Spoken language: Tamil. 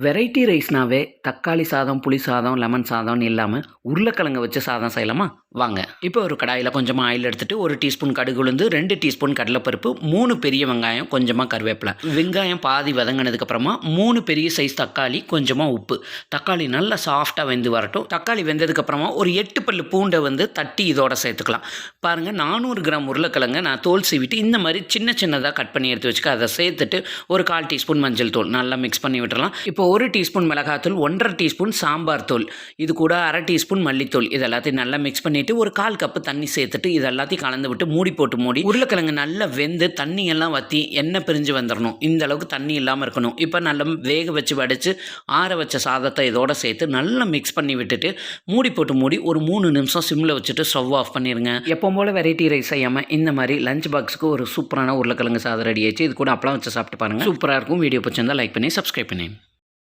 வெரைட்டி ரைஸ்னாவே தக்காளி சாதம், புளி சாதம், லெமன் சாதம்னு இல்லாம உருளைக்கிழங்கு வச்சு சாதம் செய்யலாமா? வாங்க. இப்போ ஒரு கடாயில கொஞ்சமா ஆயில் எடுத்துட்டு 1 டீஸ்பூன் கடுகு உளுந்து, 2 டீஸ்பூன் கடலைப்பருப்பு, 3 பெரிய வெங்காயம், கொஞ்சமா கருவேப்பிலை. வெங்காயம் பாதி வதங்கினதுக்கு அப்புறமா 3 பெரிய சைஸ் தக்காளி, கொஞ்சமா உப்பு. தக்காளி நல்லா சாஃப்ட்டா வெந்து வரட்டும். தக்காளி வெந்ததுக்கு அப்புறமா ஒரு 8 பல்லு பூண்டை தட்டி இதோட சேர்த்துக்கலாம். பாருங்க 400 கிராம் உருளைக்கிழங்க நான் தோல் சீவிட்டு இந்த மாதிரி சின்ன சின்னதாக கட் பண்ணி எடுத்து வச்சுக்க. அதை சேர்த்துட்டு ஒரு 1/4 டீஸ்பூன் மஞ்சள் தூள் நல்லா மிக்ஸ் பண்ணி விட்டுறலாம். இப்போ 1 டீஸ்பூன் மிளகாத்தூள், 1.5 டீஸ்பூன் சாம்பார் தூள், இது கூட 1/2 டீஸ்பூன் மல்லித்தூள், இது எல்லாத்தையும் நல்லா மிக்ஸ் பண்ணிவிட்டு ஒரு 1/4 கப்பு தண்ணி சேர்த்துட்டு இது எல்லாத்தையும் கலந்து விட்டு மூடி உருளைக்கிழங்கு நல்லா வெந்து தண்ணி எல்லாம் வற்றி எண்ணெய் பிரிஞ்சு வந்துடணும். இந்த அளவுக்கு தண்ணி இல்லாமல் இருக்கணும். இப்போ நல்லா வேக வச்சு வடித்து ஆற வச்ச சாதத்தை இதோட சேர்த்து நல்லா மிக்ஸ் பண்ணி விட்டுட்டு மூடி ஒரு 3 நிமிஷம் சிம்மில் வச்சுட்டு ஸ்டவ் ஆஃப் பண்ணிடுங்க. எப்போ போல் வெரைட்டி ரைஸ் செய்யாமல் இந்த மாதிரி லஞ்ச் பாக்ஸுக்கு ஒரு சூப்பரான உருளைக்கிழங்கு சாதம் ரெடி ஆயிடுச்சு. இது கூட அப்பளம் வச்சு சாப்பிட்டு பாருங்கள், சூப்பராக இருக்கும். வீடியோ பிடிச்சிருந்தா லைக் பண்ணி சப்ஸ்கிரைப் பண்ணி